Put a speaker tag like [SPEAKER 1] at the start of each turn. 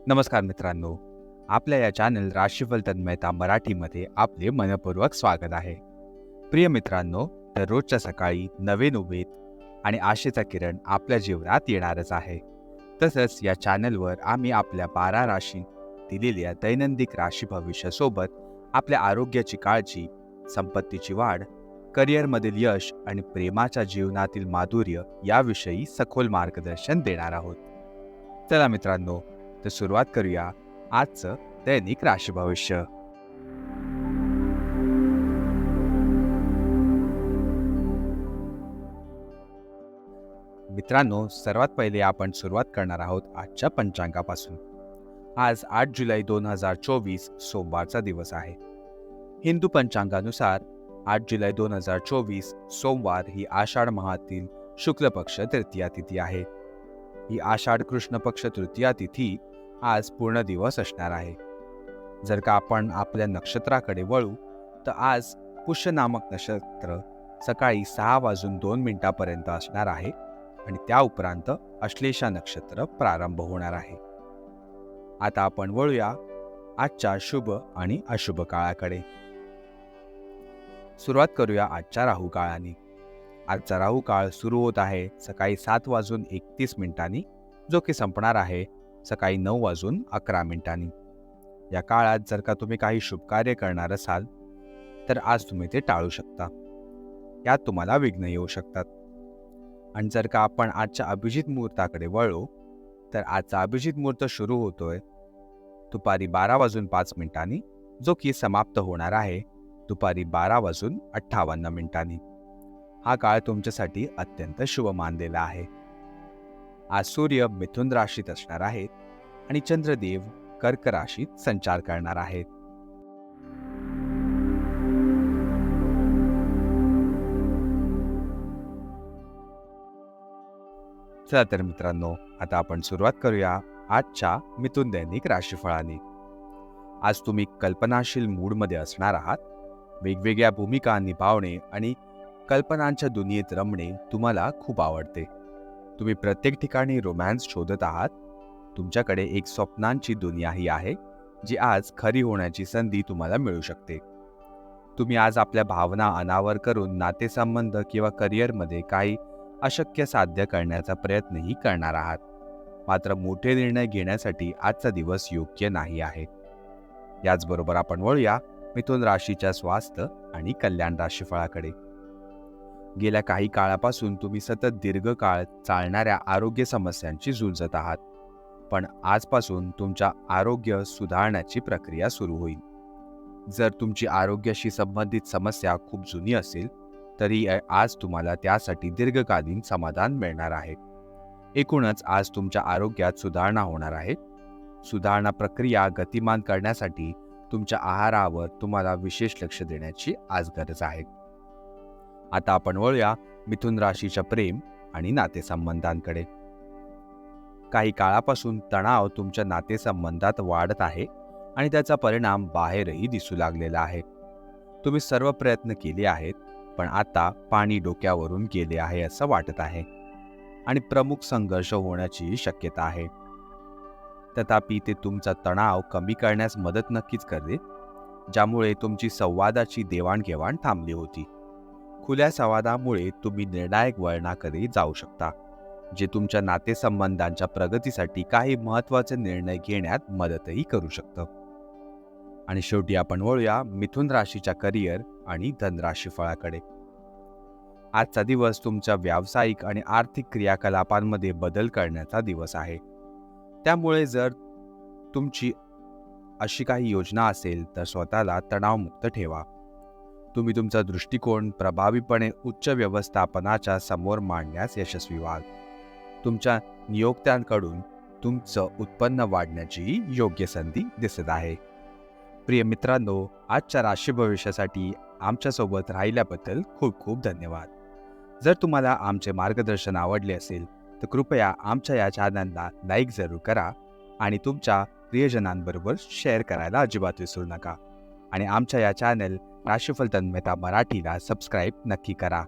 [SPEAKER 1] नमस्कार मित्रांनो, आपल्या या चॅनल राशीफल तन्मयता मराठीमध्ये आपले मनपूर्वक स्वागत आहे. प्रिय मित्रांनो, दररोजच्या सकाळी नवीन उमेद आणि आशेचा किरण आपल्या जीवनात येणारच आहे. तसंच या चॅनलवर आम्ही आपल्या 12 राशी दिलेल्या दैनंदिन राशी भविष्यासोबत आपल्या आरोग्याची काळजी, संपत्तीची वाढ, करिअरमधील यश आणि प्रेमाच्या जीवनातील माधुर्य याविषयी सखोल मार्गदर्शन देणार आहोत. चला मित्रांनो, तर सुरुवात करूया आजचं दैनिक राशी भविष्य. मित्रांनो, सर्वात पहिले आपण सुरुवात करणार आहोत आजच्या पंचांगापासून. आज 8 जुलै 2024 सोमवारचा दिवस आहे. हिंदू पंचांगानुसार 8 जुलै 2024 सोमवार ही आषाढ माहातील शुक्ल पक्ष तृतीया तिथी आहे. ही आषाढ कृष्ण पक्ष तृतीया तिथी आज पूर्ण दिवस असणार आहे. जर का आपण आपल्या नक्षत्राकडे वळू तर आज पुष्य नामक नक्षत्र सकाळी 6:02 असणार आहे आणि त्या उपरांत अश्लेषा नक्षत्र प्रारंभ होणार आहे. आता आपण वळूया आजच्या शुभ आणि अशुभ काळाकडे. सुरुवात करूया आजच्या राहू काळाने. आजचा राहू काळ सुरू होत आहे सकाळी 7:31 जो की संपणार आहे सकाळी 9:11. या काळात जर का तुम्ही काही शुभ कार्य करणार असाल तर आज तुम्ही ते टाळू शकता. यात तुम्हाला विघ्न येऊ शकतात. आणि जर का आपण आजच्या अभिजित मुहूर्ताकडे वळलो तर आजचा अभिजित मुहूर्त सुरू होतोय दुपारी 12:05 जो की समाप्त होणार आहे दुपारी 12:58. हा काळ तुमच्यासाठी अत्यंत शुभ मानलेला आहे. आज सूर्य मिथुन राशीत असणार आहेत आणि चंद्रदेव कर्क राशीत संचार करणार आहेत. चला तर मित्रांनो, आता आपण सुरुवात करूया आजच्या मिथुन दैनिक राशीफळाने. आज तुम्ही कल्पनाशील मूडमध्ये असणार आहात. वेगवेगळ्या भूमिका निभावणे आणि कल्पनांच्या दुनियेत रमणे तुम्हाला खूप आवडते. तुम्ही प्रत्येक ठिकाणी रोमॅन्स शोधत आहात. तुमच्याकडे एक स्वप्नांची दुनियाही आहे जी आज खरी होण्याची संधी तुम्हाला मिळू शकते. तुम्ही आज आपल्या भावना अनावर करून नातेसंबंध किंवा करिअरमध्ये काही अशक्य साध्य करण्याचा प्रयत्नही करणार आहात. मात्र मोठे निर्णय घेण्यासाठी आजचा दिवस योग्य नाही आहे. याचबरोबर आपण वळूया मिथुन राशीच्या स्वास्थ्य आणि कल्याण राशीफळाकडे. गेल्या काही काळापासून तुम्ही सतत दीर्घकाळ चालणाऱ्या आरोग्य समस्यांची झुंजत आहात. पण आजपासून तुमच्या आरोग्य सुधारण्याची प्रक्रिया सुरू होईल. जर तुमची आरोग्याशी संबंधित समस्या खूप जुनी असेल तरी आज तुम्हाला त्यासाठी दीर्घकालीन समाधान मिळणार आहे. एकूणच आज तुमच्या आरोग्यात सुधारणा होणार आहे. सुधारणा प्रक्रिया गतिमान करण्यासाठी तुमच्या आहारावर तुम्हाला विशेष लक्ष देण्याची आज गरज आहे. आता आपण वळूया मिथुन राशीच्या प्रेम आणि नातेसंबंधांकडे. काही काळापासून तणाव तुमच्या नातेसंबंधात वाढत आहे आणि त्याचा परिणाम बाहेरही दिसू लागलेला आहे. तुम्ही सर्व प्रयत्न केले आहेत पण आता पाणी डोक्यावरून गेले आहे असं वाटत आहे आणि प्रमुख संघर्ष होण्याची शक्यता आहे. तथापि ते तुमचा तणाव कमी करण्यास मदत नक्कीच करते, ज्यामुळे तुमची संवादाची देवाणघेवाण थांबली होती. खुल्या संवादामुळे तुम्ही निर्णायक वळणाकडे जाऊ शकता, जे तुमच्या नातेसंबंधांच्या प्रगतीसाठी काही महत्त्वाचे निर्णय घेण्यात मदतही करू शकतं. आणि शेवटी आपण वळूया मिथुन राशीच्या करिअर आणि धनराशीफळाकडे. आजचा दिवस तुमच्या व्यावसायिक आणि आर्थिक क्रियाकलापांमध्ये बदल करण्याचा दिवस आहे. त्यामुळे जर तुमची अशी काही योजना असेल तर स्वतःला तणावमुक्त ठेवा. तुम्ही तुमचा दृष्टिकोन प्रभावीपणे उच्च व्यवस्थापनाच्या समोर मांडण्यास यशस्वी व्हाल. तुमच्या नियोक्त्यांकडून तुमचं उत्पन्न वाढण्याची योग्य संधी दिसत आहे. प्रिय मित्रांनो, आजच्या राशी भविष्यासाठी आमच्यासोबत राहिल्याबद्दल खूप खूप धन्यवाद. जर तुम्हाला आमचे मार्गदर्शन आवडले असेल तर कृपया आमच्या या चॅनलला लाईक जरूर करा आणि तुमच्या प्रियजनांबरोबर शेअर करायला अजिबात विसरू नका. आणि आमच्या या चॅनल राशीफल तन्मयता मराठीला सबस्क्राईब नक्की करा.